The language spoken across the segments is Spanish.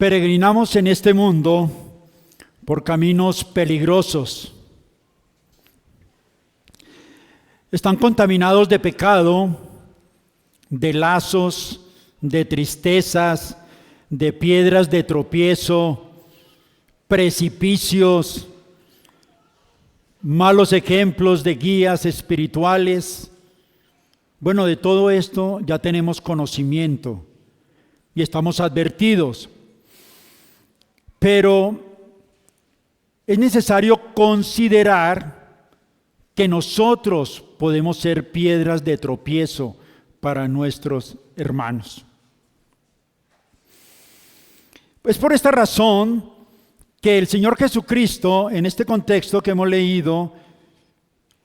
Peregrinamos en este mundo por caminos peligrosos. Están contaminados de pecado, de lazos, de tristezas, de piedras de tropiezo, precipicios, malos ejemplos de guías espirituales. Bueno, de todo esto ya tenemos conocimiento y estamos advertidos. Pero es necesario considerar que nosotros podemos ser piedras de tropiezo para nuestros hermanos. Es por esta razón que el Señor Jesucristo, en este contexto que hemos leído,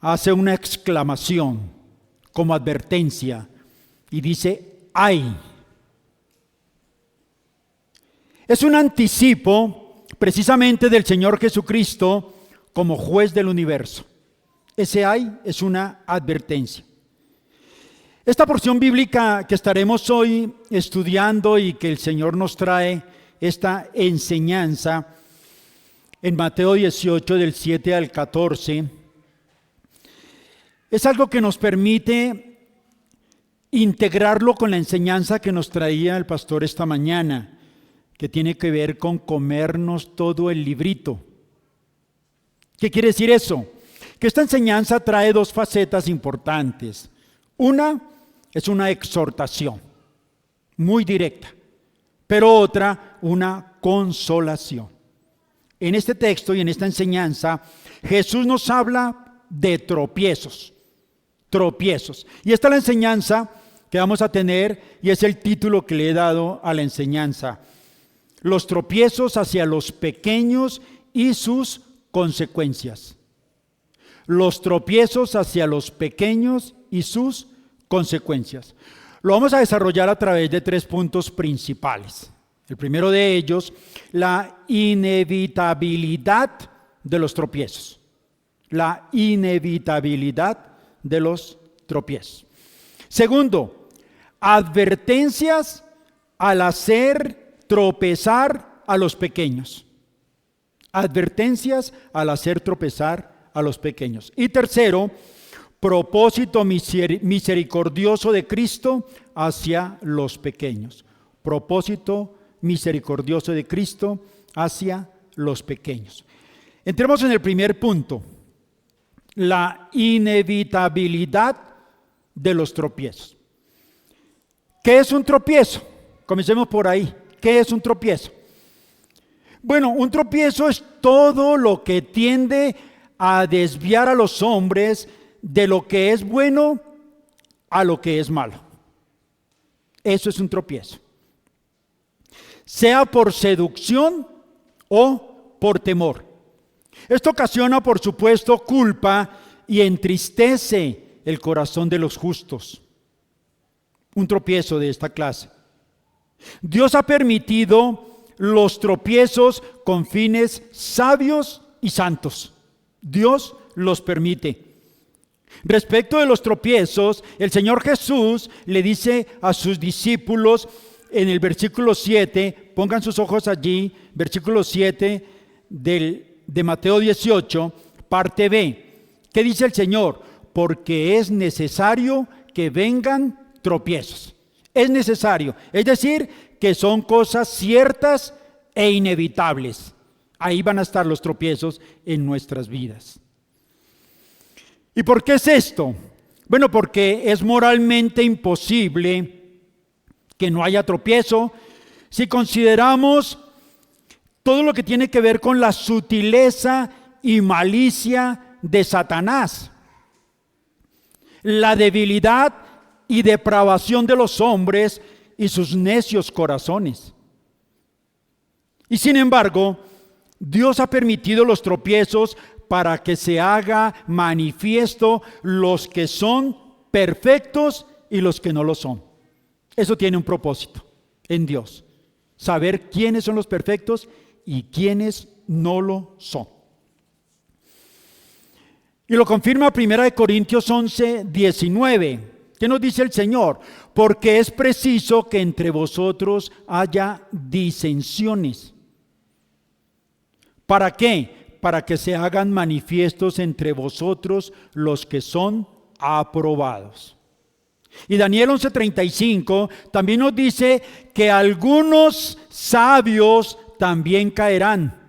hace una exclamación como advertencia y dice: ¡ay! Es un anticipo precisamente del Señor Jesucristo como juez del universo. Ese ay es una advertencia. Esta porción bíblica que estaremos hoy estudiando y que el Señor nos trae esta enseñanza en Mateo 18 del 7 al 14, es algo que nos permite integrarlo con la enseñanza que nos traía el pastor esta mañana, que tiene que ver con comernos todo el librito. ¿Qué quiere decir eso? Que esta enseñanza trae dos facetas importantes. Una es una exhortación, muy directa, pero otra, una consolación. En este texto y en esta enseñanza, Jesús nos habla de tropiezos. Y esta es la enseñanza que vamos a tener y es el título que le he dado a la enseñanza: los tropiezos hacia los pequeños y sus consecuencias. Los tropiezos hacia los pequeños y sus consecuencias. Lo vamos a desarrollar a través de 3 puntos principales. El primero de ellos, la inevitabilidad de los tropiezos. La inevitabilidad de los tropiezos. Segundo, advertencias al hacer tropezar a los pequeños. Advertencias al hacer tropezar a los pequeños. Y tercero, propósito misericordioso de Cristo hacia los pequeños. Propósito misericordioso de Cristo hacia los pequeños. Entremos en el primer punto, la inevitabilidad de los tropiezos. ¿Qué es un tropiezo? Comencemos por ahí. ¿Qué es un tropiezo? Bueno, un tropiezo es todo lo que tiende a desviar a los hombres de lo que es bueno a lo que es malo. Eso es un tropiezo. Sea por seducción o por temor. Esto ocasiona, por supuesto, culpa y entristece el corazón de los justos. Un tropiezo de esta clase. Dios ha permitido los tropiezos con fines sabios y santos. Dios los permite. Respecto de los tropiezos, el Señor Jesús le dice a sus discípulos en el versículo 7, pongan sus ojos allí, versículo 7 de Mateo 18, parte B. ¿Qué dice el Señor? Porque es necesario que vengan tropiezos. Es necesario, es decir, que son cosas ciertas e inevitables. Ahí van a estar los tropiezos en nuestras vidas. ¿Y por qué es esto? Bueno, porque es moralmente imposible que no haya tropiezo si consideramos todo lo que tiene que ver con la sutileza y malicia de Satanás, la debilidad y depravación de los hombres y sus necios corazones. Y sin embargo, Dios ha permitido los tropiezos para que se haga manifiesto los que son perfectos y los que no lo son. Eso tiene un propósito en Dios, saber quiénes son los perfectos y quiénes no lo son. Y lo confirma 1 Corintios 11, 19. ¿Qué nos dice el Señor? Porque es preciso que entre vosotros haya disensiones. ¿Para qué? Para que se hagan manifiestos entre vosotros los que son aprobados. Y Daniel 11:35 también nos dice que algunos sabios también caerán.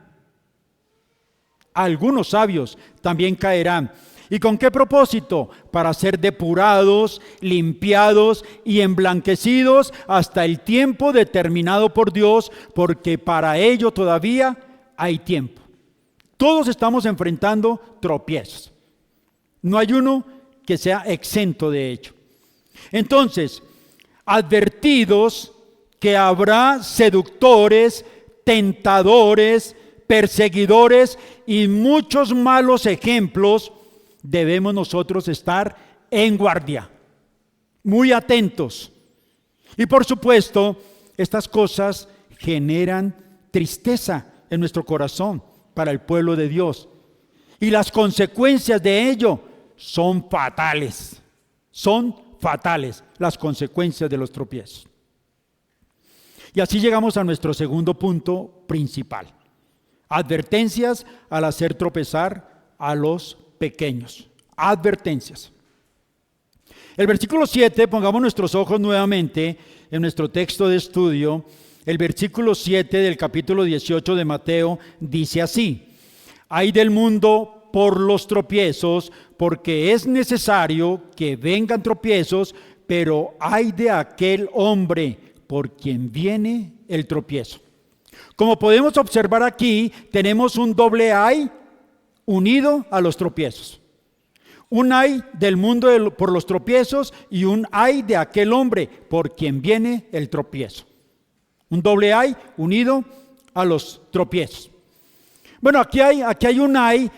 Algunos sabios también caerán. ¿Y con qué propósito? Para ser depurados, limpiados y emblanquecidos hasta el tiempo determinado por Dios, porque para ello todavía hay tiempo. Todos estamos enfrentando tropiezos. No hay uno que sea exento de ello. Entonces, advertidos que habrá seductores, tentadores, perseguidores y muchos malos ejemplos, debemos nosotros estar en guardia, muy atentos. Y por supuesto, estas cosas generan tristeza en nuestro corazón para el pueblo de Dios. Y las consecuencias de ello son fatales. Son fatales las consecuencias de los tropiezos. Y así llegamos a nuestro segundo punto principal. Advertencias al hacer tropezar a los pequeños. Advertencias. El versículo 7, pongamos nuestros ojos nuevamente en nuestro texto de estudio. El versículo 7 del capítulo 18 de Mateo dice así: Ay del mundo por los tropiezos, porque es necesario que vengan tropiezos, pero ay de aquel hombre por quien viene el tropiezo. Como podemos observar aquí, tenemos un doble ay unido a los tropiezos. Un ay del mundo por los tropiezos y un ay de aquel hombre por quien viene el tropiezo. Un doble ay unido a los tropiezos. Bueno, aquí hay un ay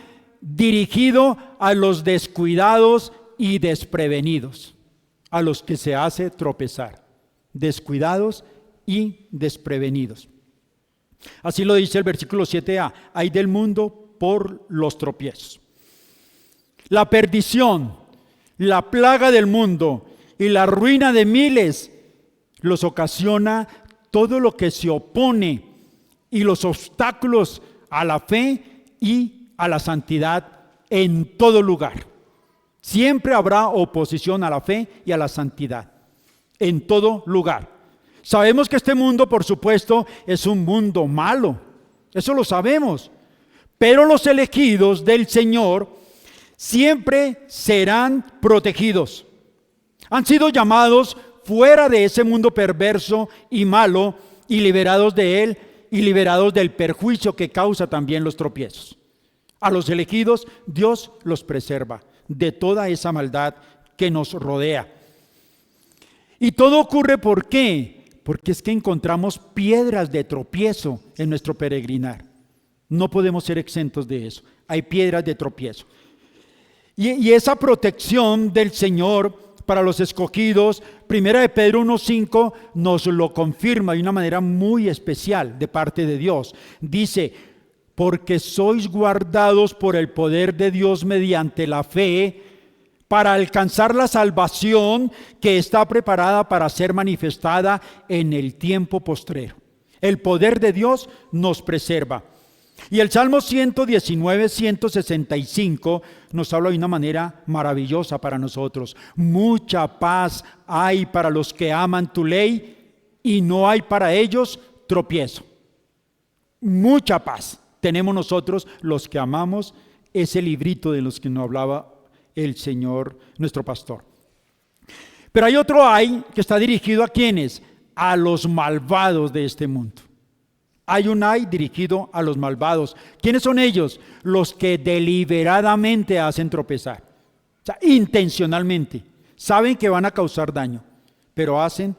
dirigido a los descuidados y desprevenidos, a los que se hace tropezar, descuidados y desprevenidos. Así lo dice el versículo 7a, ay del mundo por los tropiezos. La perdición, la plaga del mundo y la ruina de miles los ocasiona todo lo que se opone y los obstáculos a la fe y a la santidad en todo lugar. Siempre habrá oposición a la fe y a la santidad en todo lugar. Sabemos que este mundo, por supuesto, es un mundo malo. Eso lo sabemos. Pero los elegidos del Señor siempre serán protegidos. Han sido llamados fuera de ese mundo perverso y malo y liberados de él y liberados del perjuicio que causa también los tropiezos. A los elegidos Dios los preserva de toda esa maldad que nos rodea. Y todo ocurre ¿por qué? Porque es que encontramos piedras de tropiezo en nuestro peregrinar. No podemos ser exentos de eso. Hay piedras de tropiezo. Y esa protección del Señor para los escogidos, 1 de Pedro 1:5 nos lo confirma de una manera muy especial de parte de Dios. Dice: porque sois guardados por el poder de Dios mediante la fe, para alcanzar la salvación que está preparada para ser manifestada en el tiempo postrero. El poder de Dios nos preserva. Y el Salmo 119, 165 nos habla de una manera maravillosa para nosotros. Mucha paz hay para los que aman tu ley y no hay para ellos tropiezo. Mucha paz tenemos nosotros los que amamos ese librito de los que nos hablaba el Señor, nuestro pastor. Pero hay otro ay que está dirigido ¿a quiénes? A los malvados de este mundo. Hay un ay dirigido a los malvados. ¿Quiénes son ellos? Los que deliberadamente hacen tropezar. O sea, intencionalmente. Saben que van a causar daño, pero hacen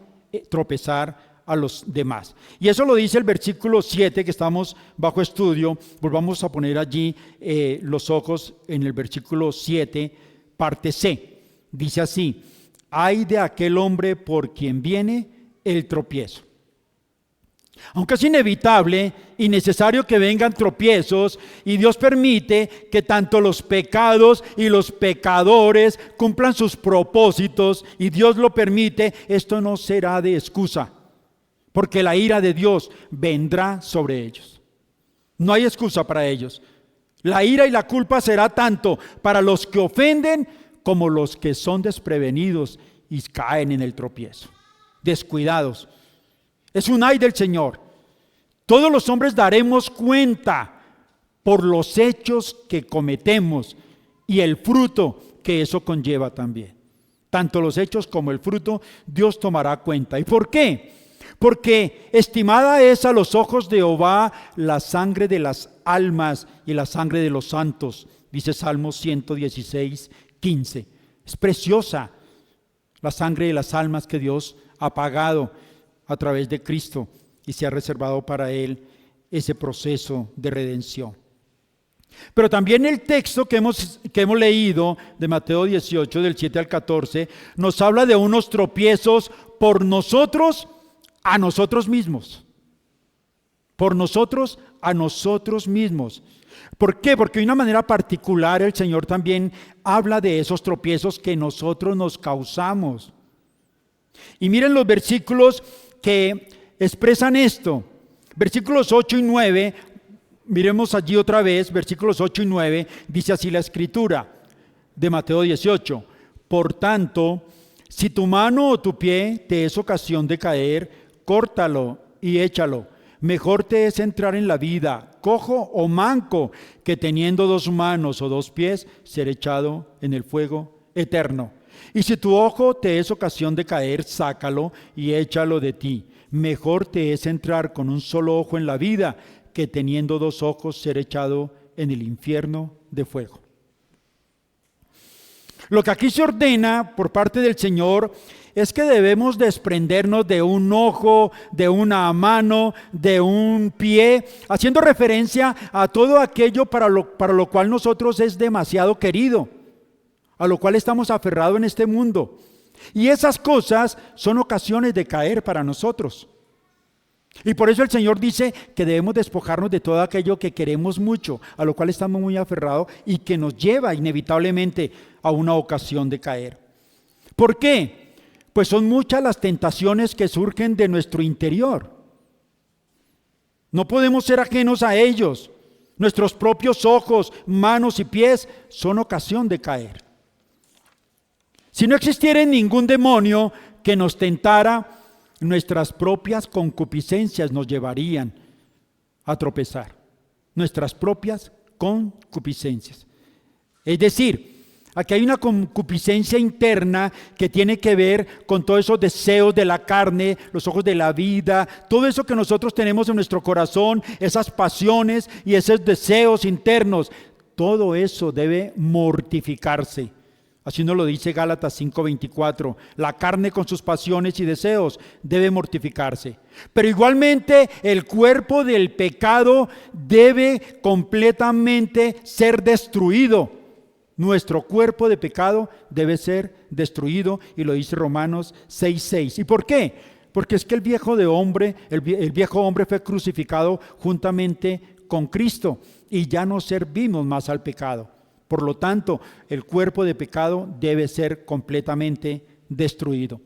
tropezar a los demás. Y eso lo dice el versículo 7 que estamos bajo estudio. Volvamos a poner allí los ojos en el versículo 7, parte C. Dice así: ay de aquel hombre por quien viene el tropiezo. Aunque es inevitable y necesario que vengan tropiezos, y Dios permite que tanto los pecados y los pecadores cumplan sus propósitos, y Dios lo permite, esto no será de excusa, porque la ira de Dios vendrá sobre ellos. No hay excusa para ellos. La ira y la culpa será tanto para los que ofenden como los que son desprevenidos y caen en el tropiezo, descuidados. Es un ay del Señor. Todos los hombres daremos cuenta por los hechos que cometemos y el fruto que eso conlleva también. Tanto los hechos como el fruto, Dios tomará cuenta. ¿Y por qué? Porque estimada es a los ojos de Jehová la sangre de las almas y la sangre de los santos, dice Salmos 116, 15. Es preciosa la sangre de las almas que Dios ha pagado a través de Cristo y se ha reservado para Él ese proceso de redención. Pero también el texto que hemos leído de Mateo 18, del 7 al 14, nos habla de unos tropiezos por nosotros a nosotros mismos. Por nosotros a nosotros mismos. ¿Por qué? Porque de una manera particular el Señor también habla de esos tropiezos que nosotros nos causamos. Y miren los versículos que expresan esto. Versículos 8 y 9, miremos allí otra vez, versículos 8 y 9, dice así la escritura de Mateo 18. Por tanto, si tu mano o tu pie te es ocasión de caer, córtalo y échalo. Mejor te es entrar en la vida, cojo o manco, que teniendo dos manos o dos pies, ser echado en el fuego eterno. Y si tu ojo te es ocasión de caer, sácalo y échalo de ti. Mejor te es entrar con un solo ojo en la vida, que teniendo dos ojos, ser echado en el infierno de fuego. Lo que aquí se ordena por parte del Señor es que debemos desprendernos de un ojo, de una mano, de un pie, haciendo referencia a todo aquello para lo cual nosotros es demasiado querido, a lo cual estamos aferrados en este mundo. Y esas cosas son ocasiones de caer para nosotros. Y por eso el Señor dice que debemos despojarnos de todo aquello que queremos mucho, a lo cual estamos muy aferrados y que nos lleva inevitablemente a una ocasión de caer. ¿Por qué? Pues son muchas las tentaciones que surgen de nuestro interior. No podemos ser ajenos a ellos. Nuestros propios ojos, manos y pies son ocasión de caer. Si no existiera ningún demonio que nos tentara, nuestras propias concupiscencias nos llevarían a tropezar. Nuestras propias concupiscencias. Es decir, aquí hay una concupiscencia interna que tiene que ver con todos esos deseos de la carne, los ojos de la vida, todo eso que nosotros tenemos en nuestro corazón, esas pasiones y esos deseos internos. Todo eso debe mortificarse. Así nos lo dice Gálatas 5:24. La carne con sus pasiones y deseos debe mortificarse. Pero igualmente el cuerpo del pecado debe completamente ser destruido. Nuestro cuerpo de pecado debe ser destruido, y lo dice Romanos 6:6. ¿Y por qué? Porque es que el viejo hombre fue crucificado juntamente con Cristo y ya no servimos más al pecado. Por lo tanto, el cuerpo de pecado debe ser completamente destruido.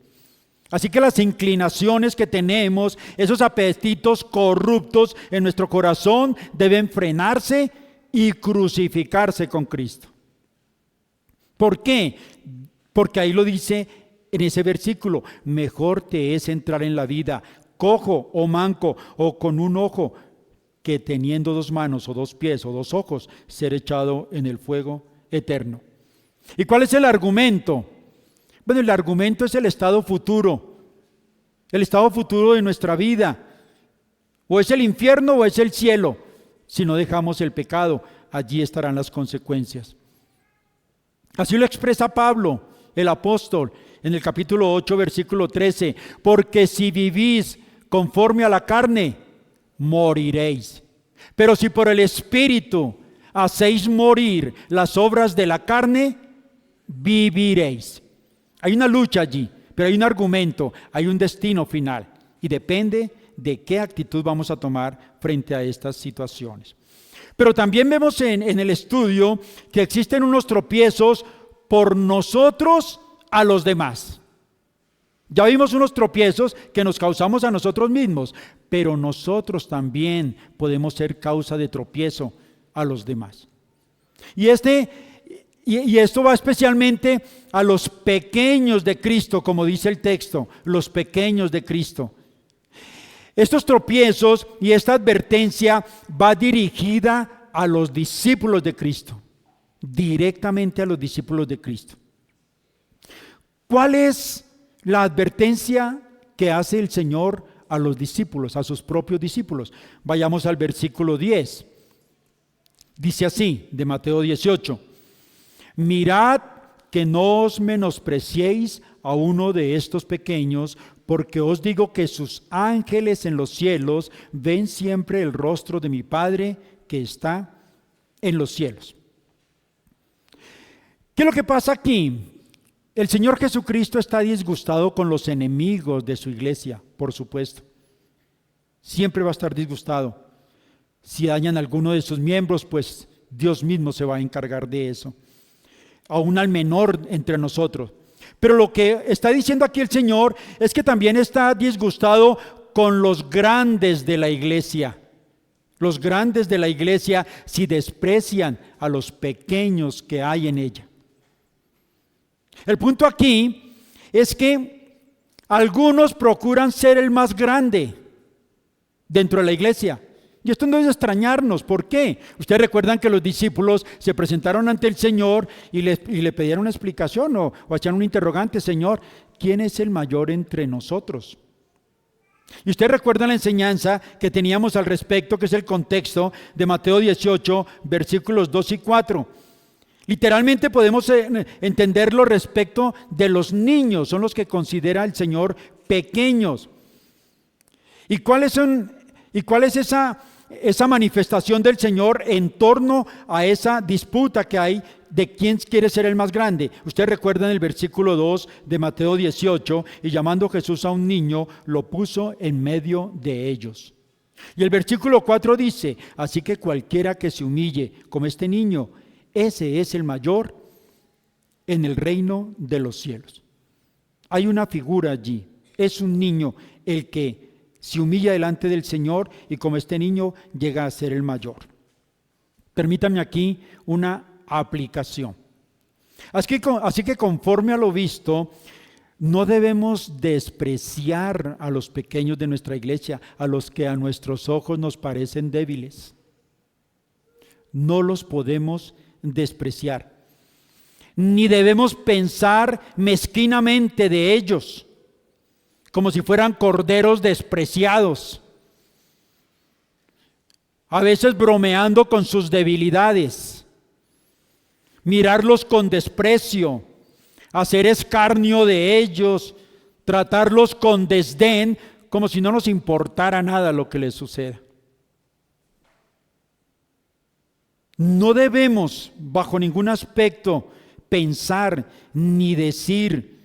Así que las inclinaciones que tenemos, esos apetitos corruptos en nuestro corazón, deben frenarse y crucificarse con Cristo. ¿Por qué? Porque ahí lo dice en ese versículo: mejor te es entrar en la vida cojo o manco o con un ojo, que teniendo dos manos o dos pies o dos ojos, ser echado en el fuego eterno. ¿Y cuál es el argumento? Bueno, el argumento es el estado futuro de nuestra vida. O es el infierno o es el cielo. Si no dejamos el pecado, allí estarán las consecuencias. Así lo expresa Pablo, el apóstol, en el capítulo 8, versículo 13. Porque si vivís conforme a la carne, moriréis. Pero si por el Espíritu hacéis morir las obras de la carne, viviréis. Hay una lucha allí, pero hay un argumento, hay un destino final, y depende de qué actitud vamos a tomar frente a estas situaciones. Pero también vemos en el estudio que existen unos tropiezos por nosotros a los demás. Ya vimos unos tropiezos que nos causamos a nosotros mismos, pero nosotros también podemos ser causa de tropiezo a los demás. Y esto va especialmente a los pequeños de Cristo, como dice el texto, los pequeños de Cristo. Estos tropiezos y esta advertencia va dirigida a los discípulos de Cristo, directamente a los discípulos de Cristo. ¿Cuál es la advertencia que hace el Señor a los discípulos, a sus propios discípulos? Vayamos al versículo 10. Dice así, de Mateo 18: mirad que no os menospreciéis a uno de estos pequeños, porque os digo que sus ángeles en los cielos ven siempre el rostro de mi Padre que está en los cielos. ¿Qué es lo que pasa aquí? El Señor Jesucristo está disgustado con los enemigos de su iglesia, por supuesto. Siempre va a estar disgustado. Si dañan a alguno de sus miembros, pues Dios mismo se va a encargar de eso. Aún al menor entre nosotros. Pero lo que está diciendo aquí el Señor es que también está disgustado con los grandes de la iglesia. Los grandes de la iglesia si desprecian a los pequeños que hay en ella. El punto aquí es que algunos procuran ser el más grande dentro de la iglesia. Y esto no es extrañarnos. ¿Por qué? Ustedes recuerdan que los discípulos se presentaron ante el Señor y le pidieron una explicación o hacían un interrogante: Señor, ¿quién es el mayor entre nosotros? Y ustedes recuerdan la enseñanza que teníamos al respecto, que es el contexto de Mateo 18, versículos 2 y 4. Literalmente podemos entenderlo respecto de los niños, son los que considera el Señor pequeños. ¿Y cuál es esa manifestación del Señor en torno a esa disputa que hay de quién quiere ser el más grande? Ustedes recuerdan el versículo 2 de Mateo 18: y llamando Jesús a un niño, lo puso en medio de ellos. Y el versículo 4 dice: así que cualquiera que se humille como este niño, ese es el mayor en el reino de los cielos. Hay una figura allí, es un niño el que se humilla delante del Señor y como este niño llega a ser el mayor. Permítame aquí una aplicación. Así que conforme a lo visto, no debemos despreciar a los pequeños de nuestra iglesia, a los que a nuestros ojos nos parecen débiles. No los podemos despreciar, ni debemos pensar mezquinamente de ellos, como si fueran corderos despreciados, a veces bromeando con sus debilidades, mirarlos con desprecio, hacer escarnio de ellos, tratarlos con desdén, como si no nos importara nada lo que les suceda. No debemos, bajo ningún aspecto, pensar ni decir: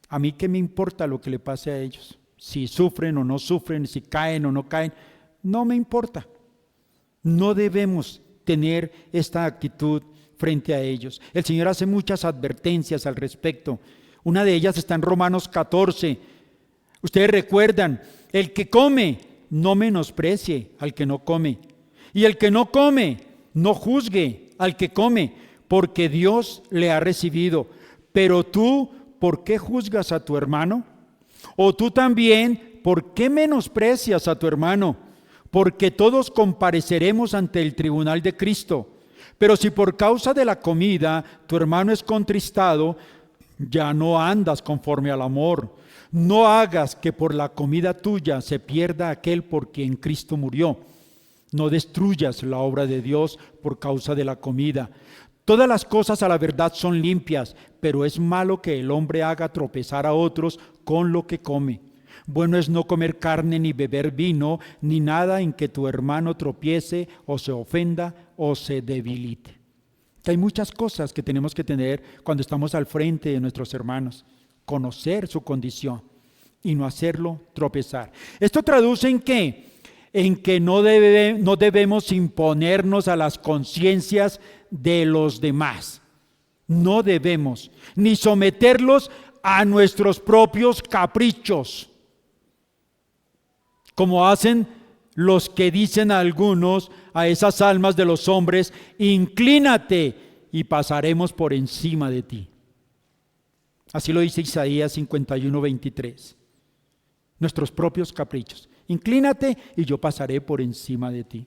a mí qué me importa lo que le pase a ellos, si sufren o no sufren, si caen o no caen, no me importa. No debemos tener esta actitud frente a ellos. El Señor hace muchas advertencias al respecto. Una de ellas está en Romanos 14. Ustedes recuerdan: el que come, no menosprecie al que no come. Y el que no come, no juzgue al que come, porque Dios le ha recibido. Pero tú, ¿por qué juzgas a tu hermano? O tú también, ¿por qué menosprecias a tu hermano? Porque todos compareceremos ante el tribunal de Cristo. Pero si por causa de la comida tu hermano es contristado, ya no andas conforme al amor. No hagas que por la comida tuya se pierda aquel por quien Cristo murió. No destruyas la obra de Dios por causa de la comida. Todas las cosas a la verdad son limpias, pero es malo que el hombre haga tropezar a otros con lo que come. Bueno es no comer carne ni beber vino, ni nada en que tu hermano tropiece o se ofenda o se debilite. Hay muchas cosas que tenemos que tener cuando estamos al frente de nuestros hermanos. Conocer su condición. y no hacerlo tropezar. ¿Esto traduce en qué? En que no debemos imponernos a las conciencias de los demás. No debemos ni someterlos a nuestros propios caprichos, como hacen los que dicen a algunos, a esas almas de los hombres: inclínate y pasaremos por encima de ti. Así lo dice Isaías 51:23. Nuestros propios caprichos. Inclínate y yo pasaré por encima de ti.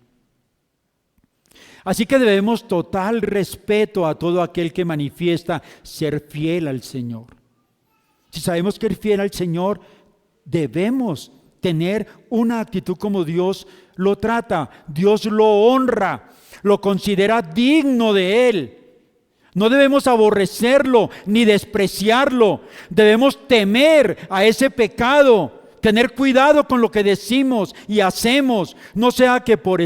Así que debemos total respeto a todo aquel que manifiesta ser fiel al Señor. Si sabemos que es fiel al Señor, debemos tener una actitud como Dios lo trata. Dios lo honra, lo considera digno de Él. No debemos aborrecerlo ni despreciarlo. Debemos temer a ese pecado, tener cuidado con lo que decimos y hacemos. No sea que por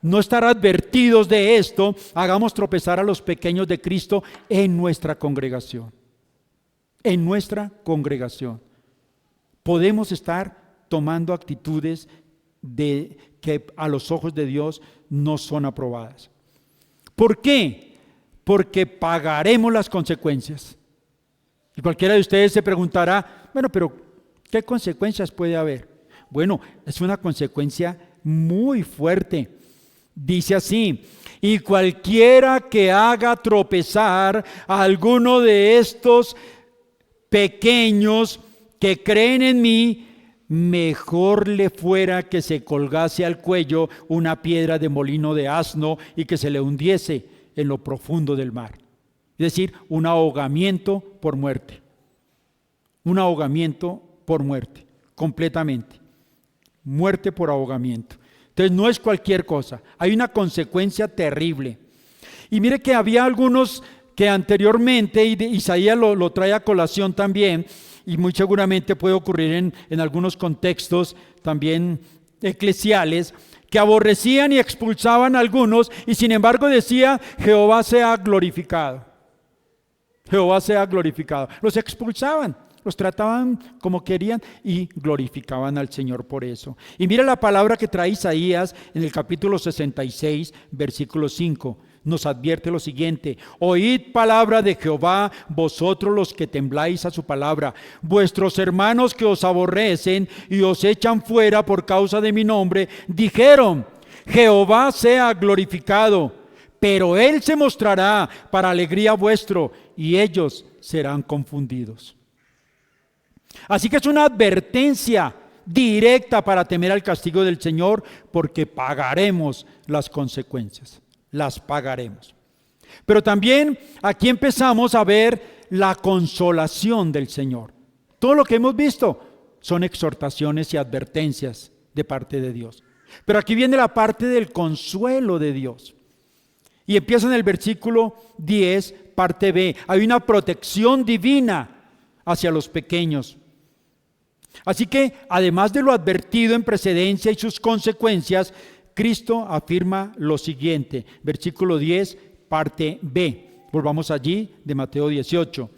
no estar advertidos de esto, hagamos tropezar a los pequeños de Cristo en nuestra congregación. En nuestra congregación. Podemos estar tomando actitudes que a los ojos de Dios no son aprobadas. ¿Por qué? Porque pagaremos las consecuencias. Y cualquiera de ustedes se preguntará, bueno, pero ¿qué consecuencias puede haber? Bueno, es una consecuencia muy fuerte. Dice así: y cualquiera que haga tropezar a alguno de estos pequeños que creen en mí, mejor le fuera que se colgase al cuello una piedra de molino de asno y que se le hundiese en lo profundo del mar. Es decir, un ahogamiento por muerte. Un ahogamiento por muerte, completamente. Muerte por ahogamiento. Entonces no es cualquier cosa, hay una consecuencia terrible. Y mire que había algunos que anteriormente, y Isaías lo trae a colación también, y muy seguramente puede ocurrir en algunos contextos también eclesiales, que aborrecían y expulsaban a algunos, y sin embargo decía: Jehová sea glorificado. Jehová sea glorificado. Los expulsaban, los trataban como querían y glorificaban al Señor por eso. Y mira la palabra que trae Isaías en el capítulo 66, versículo 5. Nos advierte lo siguiente: oíd palabra de Jehová, vosotros los que tembláis a su palabra. Vuestros hermanos que os aborrecen y os echan fuera por causa de mi nombre, dijeron: Jehová sea glorificado, pero Él se mostrará para alegría vuestro, y ellos serán confundidos. Así que es una advertencia directa para temer al castigo del Señor, porque pagaremos las consecuencias. Las pagaremos. Pero también aquí empezamos a ver la consolación del Señor. Todo lo que hemos visto son exhortaciones y advertencias de parte de Dios. Pero aquí viene la parte del consuelo de Dios. Y empieza en el versículo 10, parte B. Hay una protección divina hacia los pequeños. Así que, además de lo advertido en precedencia y sus consecuencias, Cristo afirma lo siguiente, versículo 10, parte B. Volvamos allí de Mateo 18,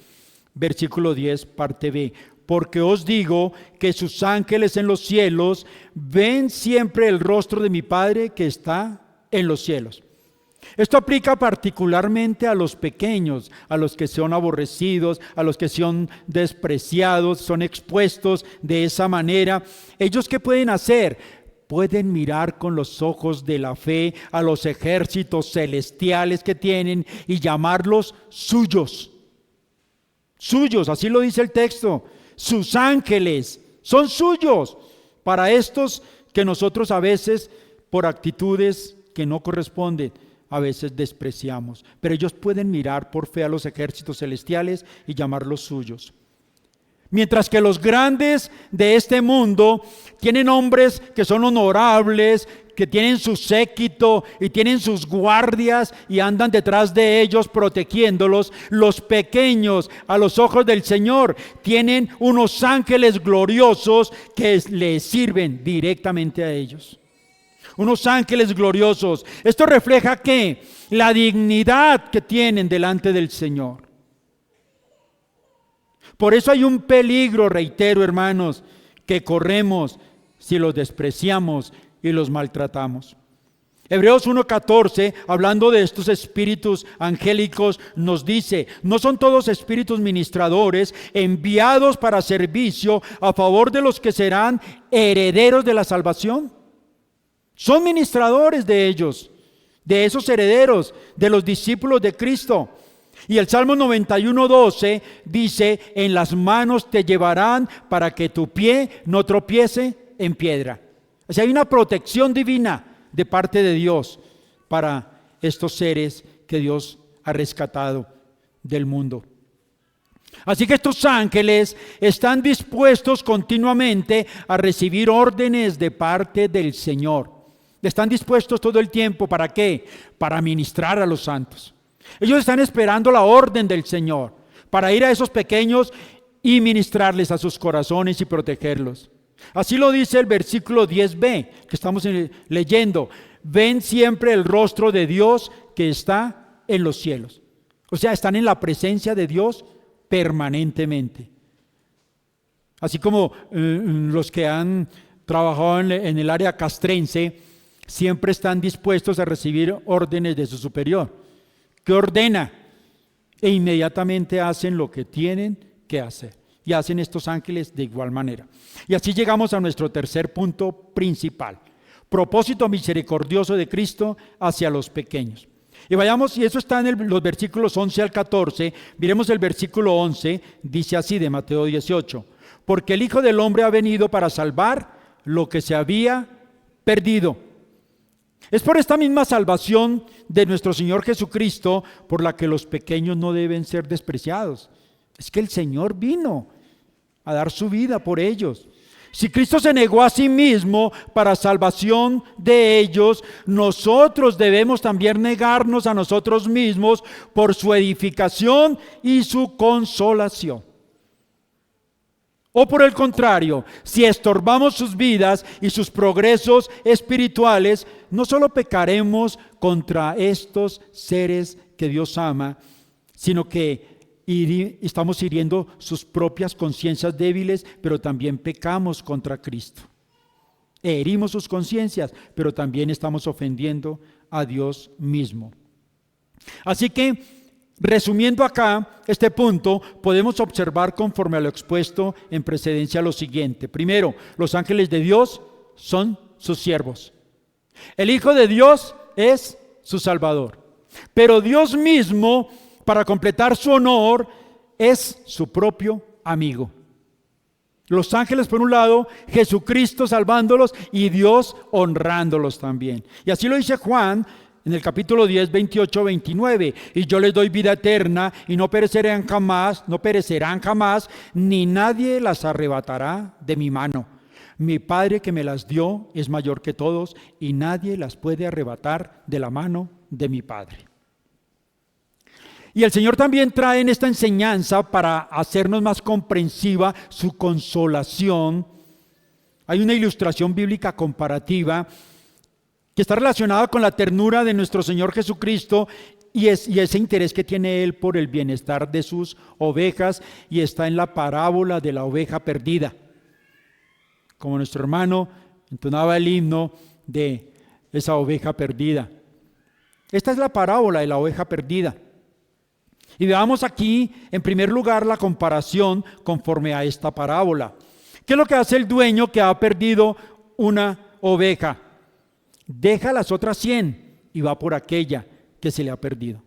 versículo 10, parte B. Porque os digo que sus ángeles en los cielos ven siempre el rostro de mi Padre que está en los cielos. Esto aplica particularmente a los pequeños, a los que son aborrecidos, a los que son despreciados, son expuestos de esa manera. ¿Ellos qué pueden hacer? Pueden mirar con los ojos de la fe a los ejércitos celestiales que tienen y llamarlos suyos. Suyos, así lo dice el texto. Sus ángeles son suyos. Para estos que nosotros a veces, por actitudes que no corresponden, a veces despreciamos. Pero ellos pueden mirar por fe a los ejércitos celestiales y llamarlos suyos. Mientras que los grandes de este mundo tienen hombres que son honorables, que tienen su séquito y tienen sus guardias y andan detrás de ellos protegiéndolos, los pequeños a los ojos del Señor tienen unos ángeles gloriosos que les sirven directamente a ellos. Unos ángeles gloriosos. Esto refleja ¿qué? La dignidad que tienen delante del Señor. Por eso hay un peligro, reitero, hermanos, que corremos si los despreciamos y los maltratamos. Hebreos 1:14, hablando de estos espíritus angélicos, nos dice: ¿no son todos espíritus ministradores enviados para servicio a favor de los que serán herederos de la salvación? Son ministradores de ellos, de esos herederos, de los discípulos de Cristo. Y el Salmo 91:12 dice: en las manos te llevarán para que tu pie no tropiece en piedra. O sea, hay una protección divina de parte de Dios para estos seres que Dios ha rescatado del mundo. Así que estos ángeles están dispuestos continuamente a recibir órdenes de parte del Señor. Están dispuestos todo el tiempo. ¿Para qué? Para ministrar a los santos. Ellos están esperando la orden del Señor para ir a esos pequeños y ministrarles a sus corazones y protegerlos. Así lo dice el versículo 10b que estamos leyendo: ven siempre el rostro de Dios que está en los cielos. O sea, están en la presencia de Dios permanentemente. Así como los que han trabajado en el área castrense siempre están dispuestos a recibir órdenes de su superior, que ordena, e inmediatamente hacen lo que tienen que hacer. Y hacen estos ángeles de igual manera. Y así llegamos a nuestro tercer punto principal: propósito misericordioso de Cristo hacia los pequeños. Y vayamos, y eso está en los versículos 11 al 14. Miremos el versículo 11, dice así de Mateo 18: porque el Hijo del Hombre ha venido para salvar lo que se había perdido. Es por esta misma salvación de nuestro Señor Jesucristo por la que los pequeños no deben ser despreciados. Es que el Señor vino a dar su vida por ellos. Si Cristo se negó a sí mismo para salvación de ellos, nosotros debemos también negarnos a nosotros mismos por su edificación y su consolación. O por el contrario, si estorbamos sus vidas y sus progresos espirituales, no solo pecaremos contra estos seres que Dios ama, sino que estamos hiriendo sus propias conciencias débiles, pero también pecamos contra Cristo. Herimos sus conciencias, pero también estamos ofendiendo a Dios mismo. Así que, resumiendo acá este punto, podemos observar conforme a lo expuesto en precedencia lo siguiente. Primero, los ángeles de Dios son sus siervos. El Hijo de Dios es su Salvador. Pero Dios mismo, para completar su honor, es su propio amigo. Los ángeles por un lado, Jesucristo salvándolos y Dios honrándolos también. Y así lo dice Juan en el capítulo 10, 28, 29. Y yo les doy vida eterna y no perecerán jamás, ni nadie las arrebatará de mi mano. Mi Padre que me las dio es mayor que todos y nadie las puede arrebatar de la mano de mi Padre. Y el Señor también trae en esta enseñanza, para hacernos más comprensiva su consolación, hay una ilustración bíblica comparativa que está relacionada con la ternura de nuestro Señor Jesucristo y ese interés que tiene Él por el bienestar de sus ovejas, y está en la parábola de la oveja perdida. Como nuestro hermano entonaba el himno de esa oveja perdida. Esta es la parábola de la oveja perdida. Y veamos aquí, en primer lugar, la comparación conforme a esta parábola. ¿Qué es lo que hace el dueño que ha perdido una oveja? Deja las otras 100 y va por aquella que se le ha perdido.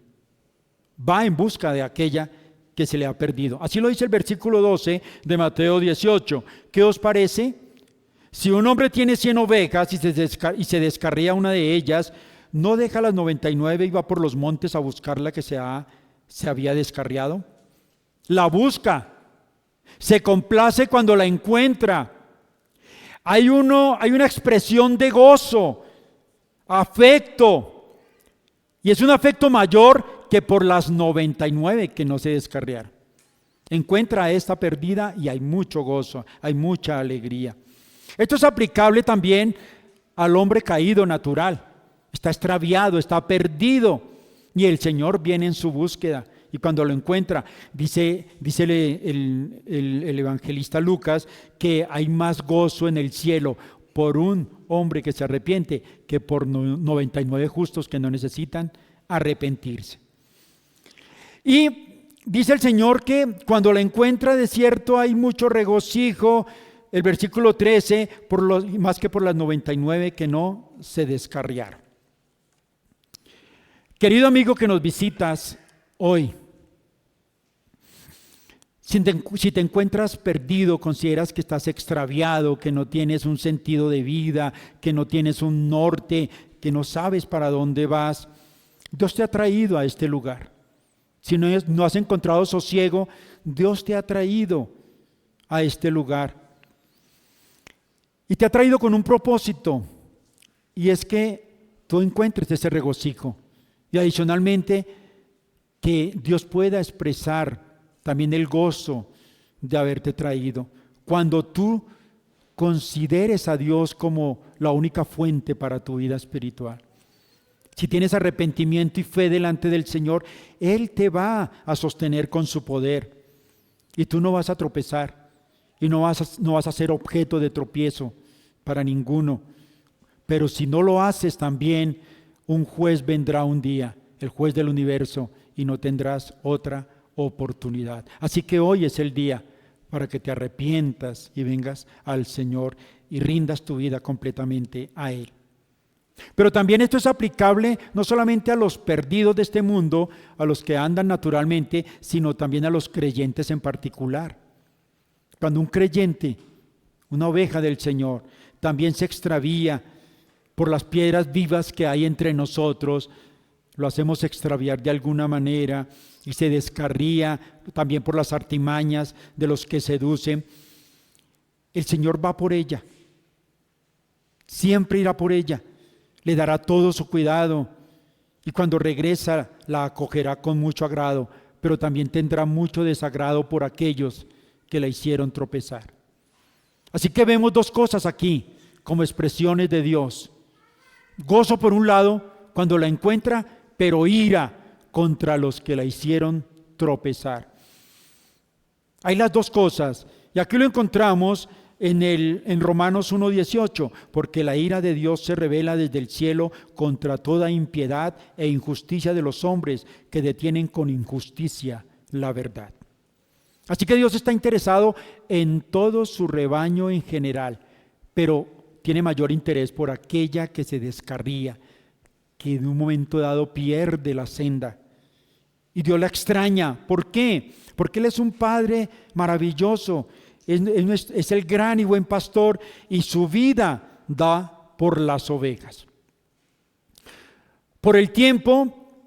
Va en busca de aquella que se le ha perdido. Así lo dice el versículo 12 de Mateo 18. ¿Qué os parece? Si un hombre tiene 100 ovejas y se descarría una de ellas, ¿no deja las 99 y va por los montes a buscar la que se había descarriado? La busca, se complace cuando la encuentra. Hay una expresión de gozo, afecto, y es un afecto mayor que por las 99 que no se descarriaron. Encuentra a esta perdida y hay mucho gozo, hay mucha alegría. Esto es aplicable también al hombre caído natural. Está extraviado, está perdido, y el Señor viene en su búsqueda Y cuando lo encuentra, dice el evangelista Lucas que hay más gozo en el cielo por un hombre que se arrepiente que por 99 justos que no necesitan arrepentirse. Y dice el Señor que cuando la encuentra, de cierto hay mucho regocijo, el versículo 13, más que por las 99 que no se descarriaron. Querido amigo que nos visitas hoy, si te encuentras perdido, consideras que estás extraviado, que no tienes un sentido de vida, que no tienes un norte, que no sabes para dónde vas, Dios te ha traído a este lugar. Si no has encontrado sosiego, Dios te ha traído a este lugar. Y te ha traído con un propósito, y es que tú encuentres ese regocijo. Y adicionalmente, que Dios pueda expresar también el gozo de haberte traído. Cuando tú consideres a Dios como la única fuente para tu vida espiritual. Si tienes arrepentimiento y fe delante del Señor, Él te va a sostener con su poder. Y tú no vas a tropezar. Y no vas a ser objeto de tropiezo para ninguno. Pero si no lo haces también, un juez vendrá un día, el juez del universo, y no tendrás otra oportunidad. Así que hoy es el día para que te arrepientas y vengas al Señor y rindas tu vida completamente a Él. Pero también esto es aplicable no solamente a los perdidos de este mundo, a los que andan naturalmente, sino también a los creyentes en particular. Cuando un creyente, una oveja del Señor, también se extravía por las piedras vivas que hay entre nosotros, lo hacemos extraviar de alguna manera y se descarría también por las artimañas de los que seducen, el Señor va por ella, siempre irá por ella, le dará todo su cuidado y cuando regresa la acogerá con mucho agrado, pero también tendrá mucho desagrado por aquellos que la hicieron tropezar. Así que vemos dos cosas aquí como expresiones de Dios. Gozo por un lado cuando la encuentra, pero ira contra los que la hicieron tropezar. Hay las dos cosas, y aquí lo encontramos en Romanos 1:18, porque la ira de Dios se revela desde el cielo contra toda impiedad e injusticia de los hombres que detienen con injusticia la verdad. Así que Dios está interesado en todo su rebaño en general, pero tiene mayor interés por aquella que se descarría, que en un momento dado pierde la senda. Y Dios la extraña. ¿Por qué? Porque Él es un Padre maravilloso, es el gran y buen pastor y su vida da por las ovejas. Por el tiempo,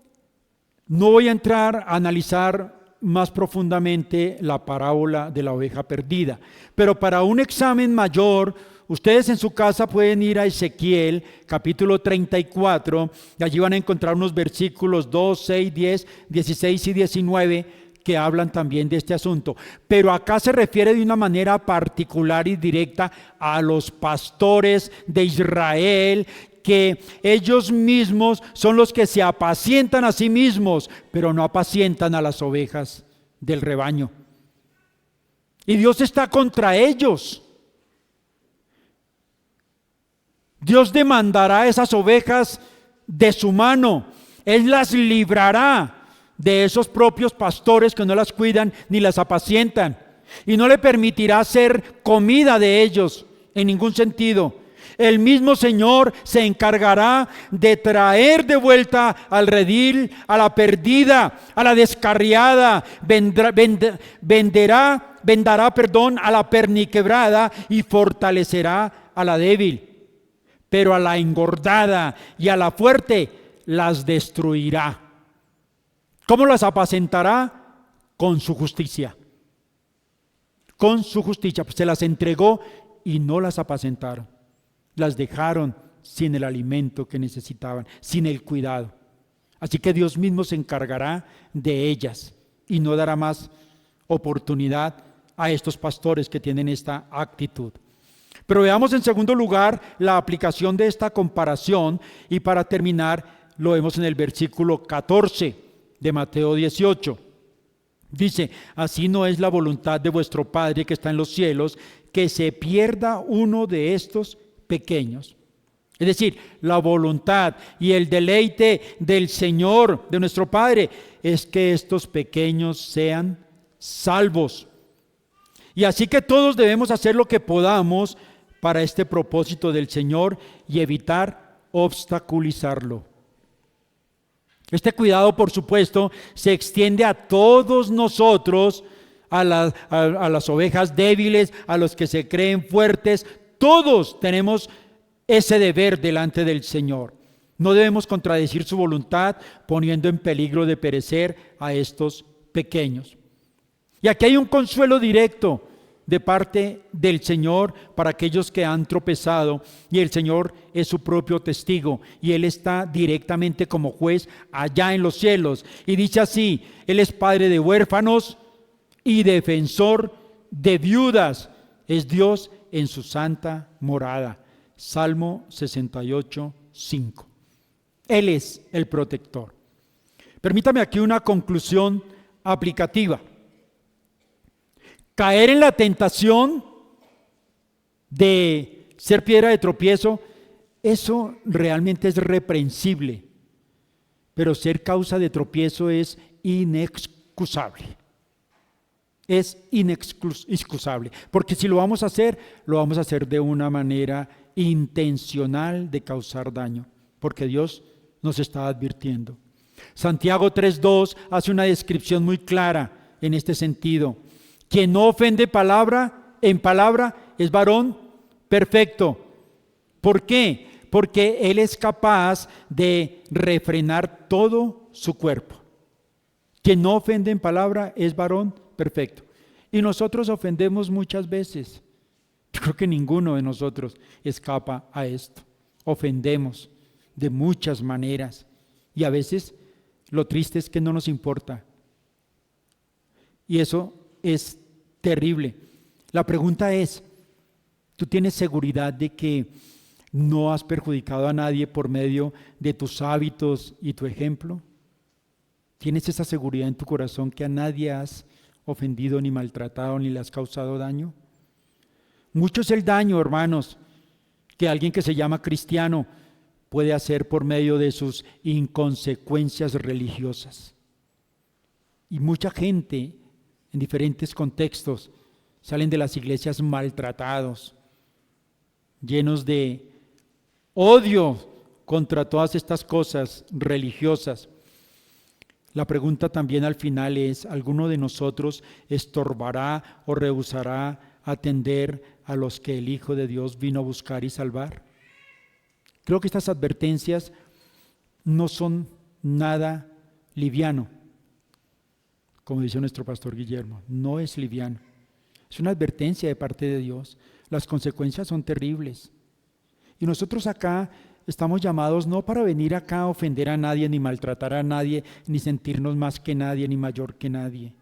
no voy a entrar a analizar más profundamente la parábola de la oveja perdida, pero para un examen mayor, ustedes en su casa pueden ir a Ezequiel, capítulo 34, y allí van a encontrar unos versículos 2, 6, 10, 16 y 19 que hablan también de este asunto. Pero acá se refiere de una manera particular y directa a los pastores de Israel, que ellos mismos son los que se apacientan a sí mismos, pero no apacientan a las ovejas del rebaño. Y Dios está contra ellos. Dios demandará a esas ovejas de su mano. Él las librará de esos propios pastores que no las cuidan ni las apacientan. Y no le permitirá ser comida de ellos en ningún sentido. El mismo Señor se encargará de traer de vuelta al redil, a la perdida, a la descarriada, vendará a la perniquebrada y fortalecerá a la débil. Pero a la engordada y a la fuerte las destruirá. ¿Cómo las apacentará? Con su justicia. Con su justicia. Pues se las entregó y no las apacentaron. Las dejaron sin el alimento que necesitaban, sin el cuidado. Así que Dios mismo se encargará de ellas y no dará más oportunidad a estos pastores que tienen esta actitud. Pero veamos en segundo lugar la aplicación de esta comparación y para terminar lo vemos en el versículo 14 de Mateo 18. Dice, así no es la voluntad de vuestro Padre que está en los cielos, que se pierda uno de estos pequeños. Es decir, la voluntad y el deleite del Señor, de nuestro Padre, es que estos pequeños sean salvos. Y así que todos debemos hacer lo que podamos para este propósito del Señor y evitar obstaculizarlo. Este cuidado, por supuesto, se extiende a todos nosotros, a las ovejas débiles, a los que se creen fuertes. Todos tenemos ese deber delante del Señor. No debemos contradecir su voluntad poniendo en peligro de perecer a estos pequeños. Y aquí hay un consuelo directo de parte del Señor para aquellos que han tropezado, y el Señor es su propio testigo y Él está directamente como juez allá en los cielos, y dice así: Él es padre de huérfanos y defensor de viudas, es Dios en su santa morada. Salmo 68, 5. Él es el protector. Permítame aquí una conclusión aplicativa. Caer en la tentación de ser piedra de tropiezo, eso realmente es reprensible, pero ser causa de tropiezo es inexcusable. Es inexcusable, porque si lo vamos a hacer de una manera intencional de causar daño, porque Dios nos está advirtiendo. Santiago 3:2 hace una descripción muy clara en este sentido. Quien no ofende en palabra es varón perfecto. ¿Por qué? Porque él es capaz de refrenar todo su cuerpo. Quien no ofende en palabra es varón perfecto. Y nosotros ofendemos muchas veces. Yo creo que ninguno de nosotros escapa a esto. Ofendemos de muchas maneras. Y a veces lo triste es que no nos importa. Y eso es terrible. La pregunta es, ¿tú tienes seguridad de que no has perjudicado a nadie por medio de tus hábitos y tu ejemplo? ¿Tienes esa seguridad en tu corazón que a nadie has ofendido, ni maltratado, ni le has causado daño? Mucho es el daño, hermanos, que alguien que se llama cristiano puede hacer por medio de sus inconsecuencias religiosas. Y mucha gente en diferentes contextos salen de las iglesias maltratados, llenos de odio contra todas estas cosas religiosas. La pregunta también al final es: ¿alguno de nosotros estorbará o rehusará atender a los que el Hijo de Dios vino a buscar y salvar? Creo que estas advertencias no son nada liviano. Como dice nuestro pastor Guillermo, no es liviano. Es una advertencia de parte de Dios. Las consecuencias son terribles. Y nosotros acá estamos llamados no para venir acá a ofender a nadie, ni maltratar a nadie, ni sentirnos más que nadie, ni mayor que nadie.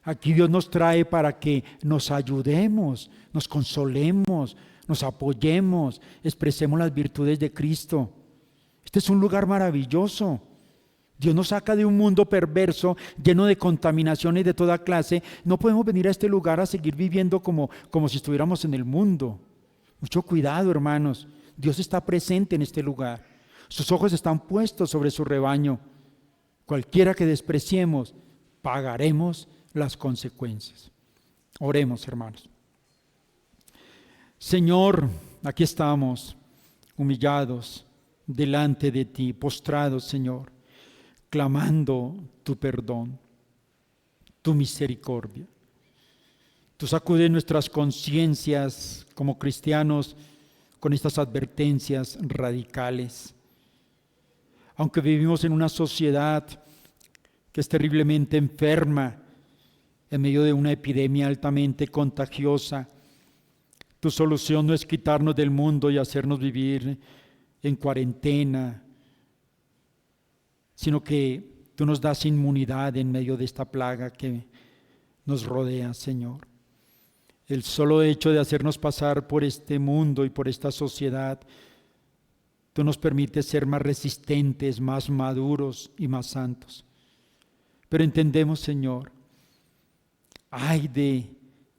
Aquí Dios nos trae para que nos ayudemos, nos consolemos, nos apoyemos, expresemos las virtudes de Cristo. Este es un lugar maravilloso. Dios nos saca de un mundo perverso, lleno de contaminaciones de toda clase. No podemos venir a este lugar a seguir viviendo como si estuviéramos en el mundo. Mucho cuidado, hermanos. Dios está presente en este lugar. Sus ojos están puestos sobre su rebaño. Cualquiera que despreciemos, pagaremos las consecuencias. Oremos, hermanos. Señor, aquí estamos, humillados delante de ti, postrados, Señor, clamando tu perdón, tu misericordia. Tú sacudes nuestras conciencias como cristianos con estas advertencias radicales. Aunque vivimos en una sociedad que es terriblemente enferma, en medio de una epidemia altamente contagiosa, tu solución no es quitarnos del mundo y hacernos vivir en cuarentena, sino que tú nos das inmunidad en medio de esta plaga que nos rodea, Señor. El solo hecho de hacernos pasar por este mundo y por esta sociedad, tú nos permites ser más resistentes, más maduros y más santos. Pero entendemos, Señor, Ay de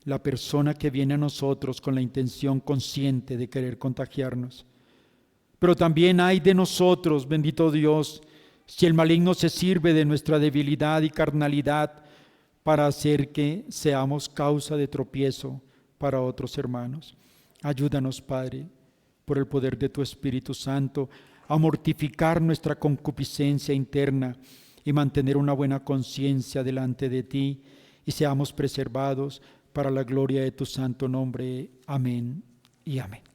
la persona que viene a nosotros con la intención consciente de querer contagiarnos. Pero también ay de nosotros, bendito Dios, si el maligno se sirve de nuestra debilidad y carnalidad para hacer que seamos causa de tropiezo para otros hermanos. Ayúdanos, Padre, por el poder de tu Espíritu Santo, a mortificar nuestra concupiscencia interna y mantener una buena conciencia delante de ti, y seamos preservados para la gloria de tu santo nombre. Amén y amén.